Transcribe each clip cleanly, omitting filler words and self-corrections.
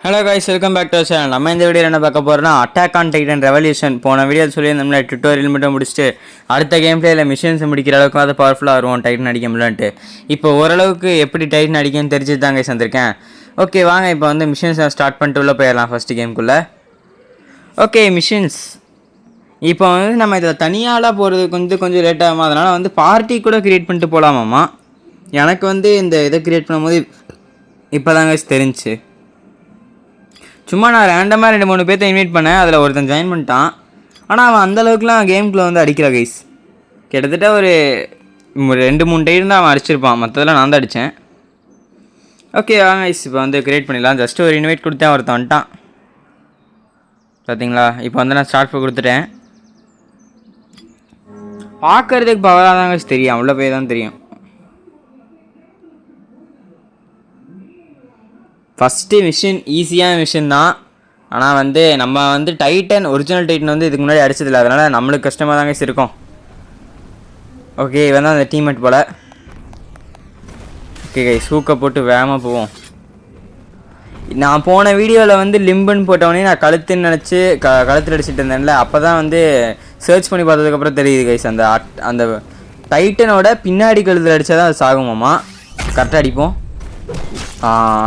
Hello guys, welcome back to channel. நம்ம இந்த video என்ன பார்க்க போகிறோம்னா, அட்டாக் ஆன் டைட்டன் ரெவல்யூஷன். போன வீடியோ சொல்லியிருந்தோம்னா டுட்டோரியல் மட்டும் முடிச்சுட்டு அடுத்த கேம் பிளேயில் மிஷின்ஸ் முடிக்கிற அளவுக்கு அது பவர்ஃபுல்லாக வருவோம் டைட்டன் அடிக்க முடியலன்ட்டு. இப்போ ஓரளவுக்கு எப்படி டைட்டன் அடிக்கணும்னு தெரிஞ்சு தான் கைஸ் வந்திருக்கேன். ஓகே வாங்க இப்போ வந்து மிஷின்ஸ் ஸ்டார்ட் பண்ணிட்டு உள்ளே போயிடலாம் ஃபஸ்ட்டு கேமுக்குள்ளே. ஓகே மிஷின்ஸ் இப்போ வந்து நம்ம இதில் தனியாலாம் போகிறதுக்கு கொஞ்சம் லேட் ஆகுமா, அதனால் வந்து பார்ட்டி கூட க்ரியேட் பண்ணிட்டு போகலாமாம்மா. எனக்கு வந்து இந்த இதை க்ரியேட் பண்ணும்போது இப்போ தான் கைஸ் தெரிஞ்சு. சும்மா நான் ரேண்டமாக 2-3 பேர்த்த இன்வைட் பண்ணேன், அதில் ஒருத்தன் ஜாயின் பண்ணிட்டான். ஆனால் அவன் அந்தளவுக்குலாம் கேமுக்குள்ளே வந்து அடிக்கல கைஸ். கிட்டத்தட்ட ஒரு 2-3 டைம் தான் அவன் அடிச்சிருப்பான், மற்றதெல்லாம் நான் தான் அடித்தேன். ஓகே வாங்க கைஸ் இப்போ வந்து க்ரியேட் பண்ணிடலாம். ஜஸ்ட்டு ஒரு இன்வைட் கொடுத்தேன், ஒருத்தன் வந்துட்டான் பார்த்தீங்களா. இப்போ வந்து நான் ஸ்டார்ட் பண்ணி கொடுத்துட்டேன். பார்க்குறதுக்கு பவராக தான் கைஸ் தெரியும், அவ்வளோ போய் தான் தெரியும். ஃபஸ்ட்டு மிஷின் ஈஸியான மிஷின் தான். ஆனால் வந்து நம்ம வந்து டைட்டன் ஒரிஜினல் டைட்டன் வந்து இதுக்கு முன்னாடி அடிச்சதில்லை, அதனால் நம்மளுக்கு கஷ்டமாக தாங்க இருக்கும். ஓகே இவன் தான் அந்த டீம்மேட் போல். ஓகே கை சூக்கை போட்டு வேகமாக போவோம். நான் போன வீடியோவில் வந்து லிம்புன்னு போட்டவொடனே நான் கழுத்துன்னு நினச்சி கழுத்தில் அடிச்சுட்டு இருந்தேன்ல, அப்போ தான் வந்து சர்ச் பண்ணி பார்த்ததுக்கப்புறம் தெரியுது கைஸ் அந்த டைட்டனோட பின்னாடி கழுத்தில் அடித்தா தான் அது சாகுமாம்மா. கரெக்டாக அடிப்போம்.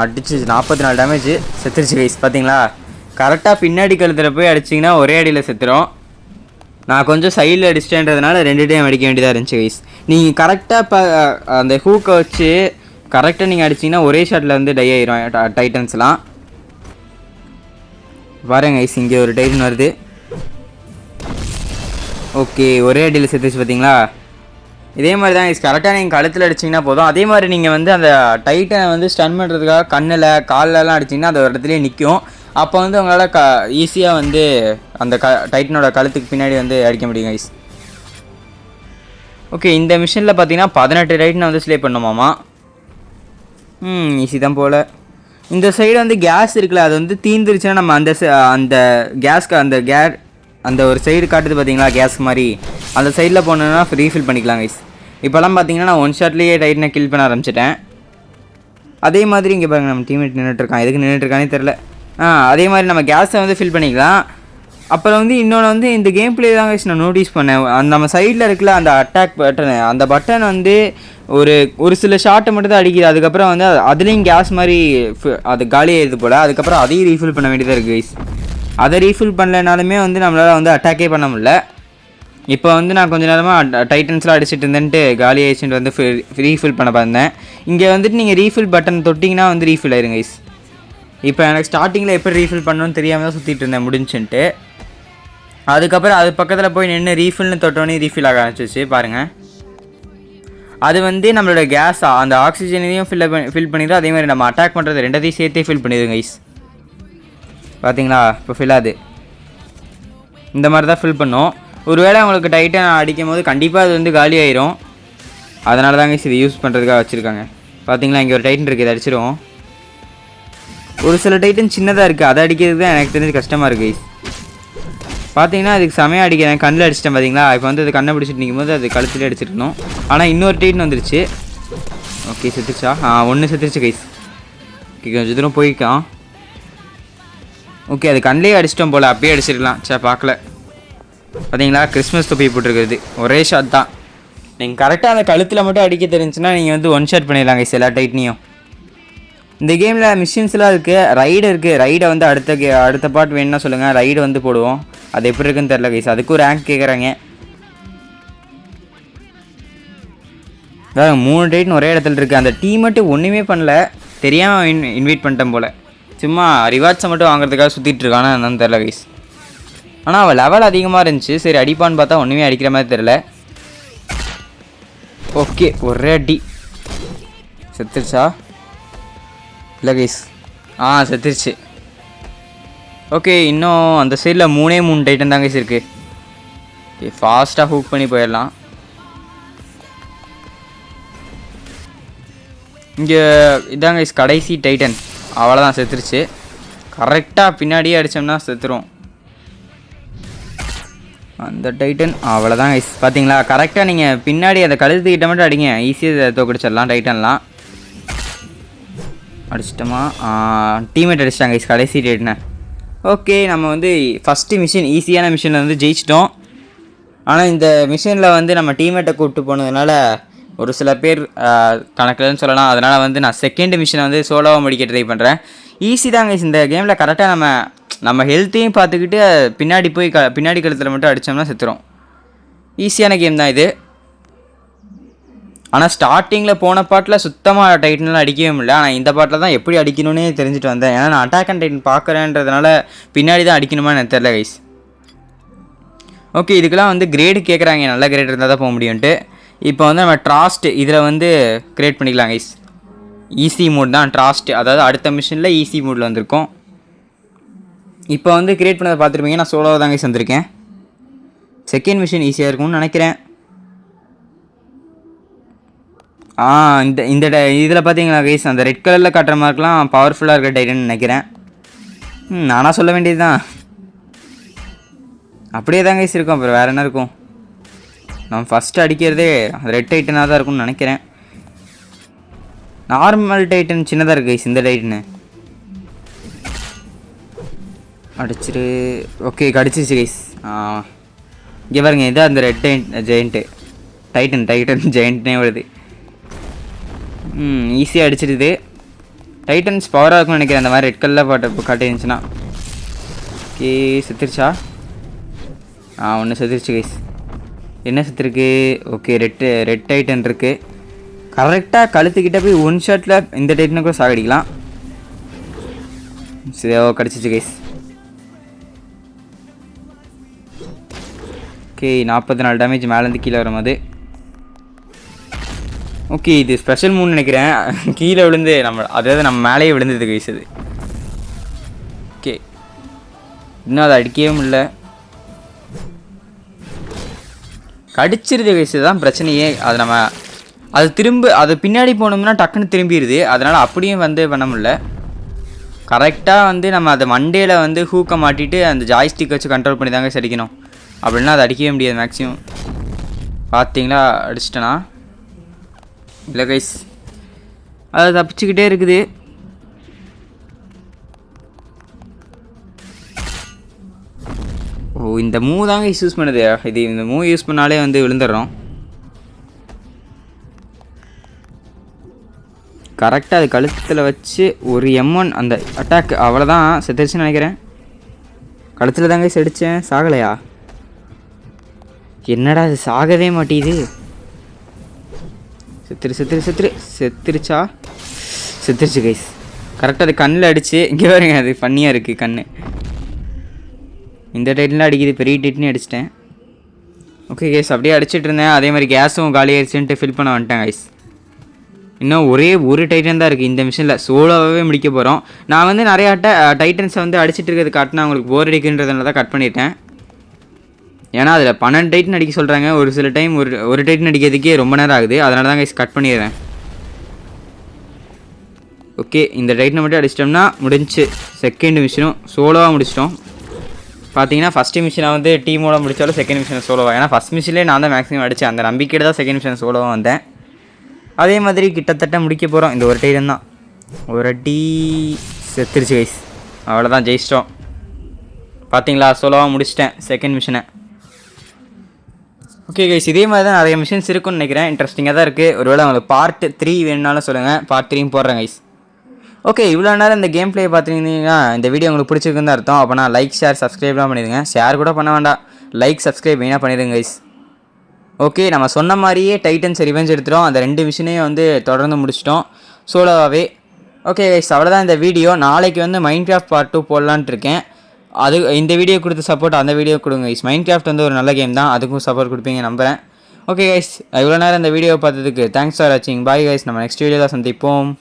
அடிச்சு 44 டேமேஜ் செத்துருச்சு கைஸ் பார்த்தீங்களா. கரெக்டாக பின்னாடி கழுத்தில் போய் அடிச்சிங்கன்னா ஒரே அடியில் செத்துரும். நான் கொஞ்சம் சைடில் அடிச்சிட்டேன்றதுனால 2 டைம் அடிக்க வேண்டியதாக இருந்துச்சு கைஸ். நீங்கள் கரெக்டாக இப்போ அந்த ஹூக்கை வச்சு கரெக்டாக நீங்கள் அடிச்சிங்கன்னா ஒரே ஷாட்டில் வந்து டை ஆயிரும் டைட்டன்ஸ்லாம். பாருங்க கைஸ், இங்கே ஒரு டைட்டன் வருது. ஓகே ஒரே அடியில் செத்துச்சு பார்த்தீங்களா. இதே மாதிரி தான் கைஸ், கரெக்டாக நீங்கள் கழுத்தில் அடிச்சிங்கன்னா போதும். அதே மாதிரி நீங்கள் வந்து அந்த டைட்டனை வந்து ஸ்டன் பண்ணுறதுக்காக கண்ணில் கால்லலாம் அடிச்சிங்கன்னா அது ஒரு இடத்துலேயே நிற்கும். அப்போ வந்து உங்களால் ஈஸியாக வந்து அந்த டைட்டனோட கழுத்துக்கு பின்னாடி வந்து அடிக்க முடியும் கைஸ். ஓகே இந்த மிஷினில் பார்த்தீங்கன்னா 18 டைட்டனை வந்து ஸ்லே பண்ணுமாமா. ஈஸி தான் போல். இந்த சைடு வந்து கேஸ் இருக்குல்ல, அது வந்து தீந்துருச்சுன்னா நம்ம அந்த கேஸ்க்கு அந்த ஒரு சைடு காட்டுது பார்த்தீங்களா கேஸ் மாதிரி, அந்த சைடில் போனோன்னா ரீஃபில் பண்ணிக்கலாம் கைஸ். இப்போல்லாம் பார்த்தீங்கன்னா நான் 1 ஷாட்லேயே டைட்டனை கில் பண்ண ஆரம்பிச்சிட்டேன். அதே மாதிரி இங்கே பாருங்கள் நம்ம டீம்மேட் நின்றுட்டுருக்கான், எதுக்கு நின்றுட்டுருக்கானே தெரில. அதே மாதிரி நம்ம கேஸை வந்து ஃபில் பண்ணிக்கலாம். அப்புறம் வந்து இன்னொன்று வந்து இந்த கேம் பிளே தான் கைஸ் நான் நோட்டீஸ் பண்ணேன். நம்ம சைடில் இருக்குல்ல அந்த அட்டாக் பட்டன், அந்த பட்டன் வந்து ஒரு சில ஷாட்டை மட்டும் தான் அடிக்குது. அதுக்கப்புறம் வந்து அதுலேயும் கேஸ் மாதிரி அது காலியாகிடுது போல். அதுக்கப்புறம் அதையும் ரீஃபில் பண்ண வேண்டியதாக இருக்குது கைஸ். அதை ரீஃபில் பண்ணலனாலுமே வந்து நம்மளால் வந்து அட்டாக்கே பண்ண முடியல. இப்போ வந்து நான் கொஞ்சம் நேரமாக டைட்டன்ஸ்லாம் அடிச்சுட்டு இருந்தேன்ட்டு காலி ஆயிடுச்சுட்டு வந்து ரீஃபில் பண்ண பார்த்தேன். இங்கே வந்துட்டு நீங்கள் ரீஃபில் பட்டன் தொட்டிங்கன்னா வந்து ரீஃபில் ஆயிருங்க கைஸ். இப்போ எனக்கு ஸ்டார்டிங்கில் எப்படி ரீஃபில் பண்ணணும்னு தெரியாமல் தான் சுற்றிட்டு இருந்தேன் முடிஞ்சுன்ட்டு. அதுக்கப்புறம் அது பக்கத்தில் போய் நின்று ரீஃபில்னு தொட்டோன்னே ரீஃபில் ஆக ஆரம்பிச்சிச்சு பாருங்கள். அது வந்து நம்மளோட கேஸ் அந்த ஆக்சிஜனையும் ஃபில் பண்ணிடும். அதே மாதிரி நம்ம அட்டாக் பண்ணுறது ரெண்டத்தையும் சேர்த்தே ஃபில் பண்ணிடுங்க கைஸ். பார்த்தீங்களா இப்போ ஃபில் ஆகுது. இந்த மாதிரி தான் ஃபில் பண்ணோம். ஒருவேளை உங்களுக்கு டைட்டன் அடிக்கும் போது கண்டிப்பாக அது வந்து காலி ஆயிரும். அதனால தாங்க இது யூஸ் பண்ணுறதுக்காக வச்சுருக்காங்க. பார்த்தீங்களா இங்கே ஒரு டைட்டன் இருக்குது, இதை அடிச்சிடுவோம். ஒரு சில டைட்டன் சின்னதாக இருக்குது, அதை அடிக்கிறதுக்கு தான் எனக்கு தெரிஞ்சு கஷ்டமாக இருக்குது கைஸ். பார்த்தீங்கன்னா அதுக்கு செமையாக அடிக்கிறேன், கண்ணில் அடிச்சிட்டேன் பார்த்தீங்களா. இப்போ வந்து அது கண்ணை பிடிச்சிட்டு நிற்கும் போது அது கழுத்துலேயே அடிச்சிருக்கணும். ஆனால் இன்னொரு டைட்டன் வந்துருச்சு. ஓகே செத்துருச்சா? 1 செத்துருச்சு கைஸ். ஓகே கொஞ்சம் தூரம் போய்க்கலாம். ஓகே அது கண்ணிலே அடிச்சிட்டோம் போல், அப்பயே அடிச்சிருக்கலாம். பார்க்கல பார்த்தீங்களா. கிறிஸ்மஸ் தொப்பி போட்டிருக்கிறது ஒரே ஷாட் தான். நீங்கள் கரெக்டாக அந்த கழுத்தில் மட்டும் அடிக்க தெரிஞ்சுன்னா நீங்கள் வந்து 1 ஷாட் பண்ணிடலாங்க எல்லா டைட்னையும். இந்த கேமில் மிஷின்ஸ்லாம் இருக்குது, ரைடு இருக்குது. ரைடை வந்து அடுத்த பார்ட் வேணும்னா சொல்லுங்கள், ரைடு வந்து போடுவோம். அது எப்படி இருக்குன்னு தெரில கைஸ், அதுக்கும் ரேங்க் கேட்குறாங்க. அதாவது 3 டைட்டன் ஒரே இடத்துல இருக்குது. அந்த டீம் மட்டும் ஒன்றுமே பண்ணல, தெரியாமல் இன்வைட் பண்ணிட்டேன் போல். சும்மா ரிவார்ட்ஸை மட்டும் வாங்குறதுக்காக சுற்றிட்டு இருக்கானா என்னன்னு தெரில கைஸ். ஆனால் அவள் லெவல் அதிகமாக இருந்துச்சு. சரி அடிப்பான்னு பார்த்தா ஒன்றுமே அடிக்கிற மாதிரி தெரில. ஓகே ஒரே அடி செத்துருச்சா இல்லை கைஸ்? செத்துருச்சு. ஓகே இன்னும் அந்த சைடில் 3 டைட்டன் தான் கைஸ் இருக்குது. ஓகே ஃபாஸ்ட்டாக ஹூக் பண்ணி போயிடலாம். இங்கே இதாங்க கைஸ் கடைசி டைட்டன், அவ்வளோதான் செத்துருச்சு. கரெக்டாக பின்னாடியே அடித்தோம்னா செத்துரும் அந்த டைட்டன். அவ்வளோதான் கைஸ் பார்த்தீங்களா. கரெக்டாக நீங்கள் பின்னாடி அந்த கழுத்துக்கிட்ட மட்டும் அடிங்க, ஈஸியாக தோக்கடிச்சிடலாம் டைட்டன்லாம். அடிச்சிட்டோமா? டீம்மேட் அடிச்சிட்டாங்க கைஸ் கடைசி டேட்னு. ஓகே, நம்ம வந்து ஃபஸ்ட்டு மிஷின் ஈஸியான மிஷினில் வந்து ஜெயிச்சிட்டோம். ஆனால் இந்த மிஷினில் வந்து நம்ம டீம்மேட்டை கூப்பிட்டு போனதுனால ஒரு சில பேர் கணக்கில்னு சொல்லலாம். அதனால் வந்து நான் செகண்ட் மிஷினை வந்து சோலோவாக முடிக்க ட்ரை பண்ணுறேன். ஈஸி தாங்க இந்த கேமில். கரெக்டாக நம்ம ஹெல்த்தையும் பார்த்துக்கிட்டு பின்னாடி போய் பின்னாடி கழுத்தில் மட்டும் அடித்தோம்னா செத்துரும். ஈஸியான கேம் தான் இது. ஆனால் ஸ்டார்டிங்கில் போன பாட்டில் சுத்தமாக டைட்டன்லாம் அடிக்கவே முடியல. ஆனால் இந்த பாட்டில் தான் எப்படி அடிக்கணும்னே தெரிஞ்சுட்டு வந்தேன். ஏன்னா நான் அட்டாக் அண்ட் டைட்டன் பார்க்குறேன்றதுனால பின்னாடி தான் அடிக்கணுமா எனக்கு தெரியல கைஸ். ஓகே, இதுக்கெல்லாம் வந்து கிரேடு கேட்குறாங்க. நல்ல கிரேட் இருந்தால் தான் போக முடியும்ட்டு. இப்போ வந்து நம்ம ட்ராஸ்ட் இதில் வந்து கிரியேட் பண்ணிக்கலாம் கைஸ். ஈஸி மோட் தான் ட்ராஸ்ட், அதாவது அடுத்த மிஷினில் ஈஸி மோடில் வந்திருக்கோம். இப்போ வந்து கிரியேட் பண்ணதை பார்த்துருப்பீங்க. நான் சோலோவாக தான் கைஸ் வந்திருக்கேன். செகண்ட் மிஷின் ஈஸியாக இருக்கும்னு நினைக்கிறேன். இந்த இதில் பார்த்தீங்களா கைஸ், அந்த ரெட் கலரில் காட்டுற மார்க்கெலாம் பவர்ஃபுல்லாக இருக்க டைட்டன் நினைக்கிறேன். நானாக சொல்ல வேண்டியது தான். அப்படியே தான் கைஸ் இருக்கும். அப்புறம் வேறு என்ன இருக்கும்? நம்ம ஃபஸ்ட்டு அடிக்கிறதே ரெட் டைட்டனாக தான் இருக்கும்னு நினைக்கிறேன். நார்மல் டைட்டன் சின்னதாக இருக்குது கைஸ். இந்த டைட்டனு அடிச்சிரு. ஓகே, கடிச்சிச்சு கைஸ். இங்கே பாருங்க, இது அந்த ரெட் ஜெயண்ட்டு டைட்டன் ஜெயண்ட்னே வருது. ஈஸியாக அடிச்சிடுது. டைட்டன்ஸ் பவராக இருக்கும்னு நினைக்கிறேன். அந்த மாதிரி ரெட் கலரில் காட்டிருந்துச்சுன்னா. ஓகே, செத்துருச்சா? ஒன்று செத்துருச்சு கைஸ். என்ன செத்துருக்கு? ஓகே, ரெட் டைட்டன் இருக்குது. கரெக்டாக கழுத்துக்கிட்ட போய் ஒன் ஷாட்டில் இந்த டைட்டனை கூட சாகடிக்கலாம். சரி, கிடச்சிச்சு கைஸ். ஓகே, 44 டேமேஜ் மேலேருந்து கீழே வரும்போது. ஓகே, இது ஸ்பெஷல் மூணு நினைக்கிறேன். கீழே விழுந்து அதாவது நம்ம மேலேயே விழுந்தது கைஸ் அது. ஓகே, இன்னும் அதை அடிக்கவே முடியல. கடிச்சிருது கைஸ், தான் பிரச்சனையே. அது பின்னாடி போனோம்னா டக்குன்னு திரும்பிடுது. அதனால் அப்படியும் வந்து பண்ண முடியல. கரெக்டாக வந்து நம்ம அதை மண்டேல வந்து ஹூக்கை மாட்டிட்டு அந்த ஜாய்ஸ்டிக் வச்சு கண்ட்ரோல் பண்ணி தாங்க அடிக்கணும். அப்படின்னா அதை அடிக்கவே முடியாது மேக்ஸிமம். பார்த்தீங்களா, அடிச்சிட்டேனா? இல்லை கைஸ், அது தப்பிச்சுக்கிட்டே இருக்குது. இந்த மூவ் தாங்க யூஸ் பண்ணுது. இந்த மூவ் யூஸ் பண்ணாலே வந்து விழுந்துடுறோம். கரெக்டாக அது கழுத்தில் வச்சு ஒரு M1 அந்த அட்டாக் அவ்வளோதான். செத்துருச்சுன்னு நினைக்கிறேன். கழுத்தில் தாங்க செடித்தேன். சாகலையா? என்னடா அது சாகவே மாட்டேது. செத்துருச்சா? செத்துருச்சு கைஸ். கரெக்டாக அது கண்ணில் அடிச்சு. இங்கே பாருங்க, அது ஃபன்னியாக இருக்குது கண். இந்த டைட்டில் அடிக்குது. பெரிய டைட்னே அடிச்சிட்டேன். ஓகே கைஸ், அப்படியே அடிச்சிட்டு இருந்தேன். அதே மாதிரி கேஸும் காலி ஆயிடுச்சுன்ட்டு ஃபில் பண்ண வந்துட்டேன் கைஸ். இன்னும் ஒரே ஒரு டைட்டன் தான் இருக்குது இந்த மிஷினில். சோலோவாகவே முடிக்க போகிறோம். நான் வந்து நிறையா டைட்டன்ஸை வந்து அடிச்சிட்டு இருக்கிறது காட்டினா அவங்களுக்கு போர் அடிக்குன்றதுனால தான் கட் பண்ணிட்டேன். ஏன்னா அதில் 12 டைட்டன் அடிக்க சொல்கிறாங்க. ஒரு சில டைம் ஒரு டைட்டன் அடிக்கிறதுக்கே ரொம்ப நேரம் ஆகுது. அதனால தான் கைஸ் கட் பண்ணிடுறேன். ஓகே, இந்த டைட்டனை மட்டும் அடிச்சிட்டோம்னா முடிஞ்சு. செகண்ட் மிஷினும் சோலோவாக முடிச்சிட்டோம். பார்த்தீங்கன்னா ஃபஸ்ட்டு மிஷினை வந்து டீமோட முடித்தாலும் செகண்ட் மிஷினை சோலோவாக. ஏன்னா ஃபஸ்ட் மிஷின்லேயே நான் தான் மேக்ஸிமம் அடித்தேன். அந்த நம்பிக்கையில் தான் செகண்ட் மிஷினை சோலோவாக வந்தேன். அதே மாதிரி கிட்டத்தட்ட முடிக்க போகிறோம். இந்த ஒரு டைட்டன் தான். ஒரு அடி செத்துருச்சு கைஸ். அவ்வளோதான், ஜெயிச்சிட்டோம். பார்த்தீங்களா, சோலோவாக முடிச்சிட்டேன் செகண்ட் மிஷினை. ஓகே கைஸ், இதே மாதிரி தான் நிறைய மிஷின்ஸ் இருக்குன்னு நினைக்கிறேன். இன்ட்ரெஸ்டிங்காக தான் இருக்குது. ஒருவேளை உங்களுக்கு பார்ட் 3 வேணுனாலும் சொல்லுங்கள். பார்ட் 3 போடுறேன் கைஸ். ஓகே, இவ்வளோ நேரம் இந்த கேம் ப்ளே பார்த்துருந்தீங்கன்னா இந்த வீடியோ உங்களுக்கு பிடிச்சிருக்குன்னு தான் அர்த்தம். அப்போ நான் லைக், ஷேர், சப்ஸ்கிரைப்லாம் பண்ணிடுங்க. ஷேர் கூட பண்ண வேண்டாம், லைக், சப்ஸ்கிரைப் மெயினாக பண்ணிடுங்க கைஸ். ஓகே, நம்ம சொன்ன மாதிரியே டைட்டன்ஸ் ரிவெஞ்ச் எடுத்துட்டோம். அந்த 2 மிஷினையும் வந்து தொடர்ந்து முடிச்சிட்டோம் சோலோவாகவே. ஓகே கைஸ், அவ்வளோதான் இந்த வீடியோ. நாளைக்கு வந்து மைன்கிராஃப்ட் பார்ட் 2 போடலான்ட்டு இருக்கேன். அது இந்த வீடியோ கொடுத்த சப்போர்ட் அந்த வீடியோ கொடுங்க கைஸ். மைன்கிராஃப்ட் வந்து ஒரு நல்ல கேம் தான். அதுக்கும் சப்போர்ட் கொடுப்பீங்க நம்புகிறேன். ஓகே கைஸ், இவ்வளோ நேரம் இந்த வீடியோ பார்த்ததுக்கு தேங்க்ஸ் ஃபார் வாட்சிங். பாய் கைஸ், நம்ம நெக்ஸ்ட் வீடியோவில் சந்திப்போம்.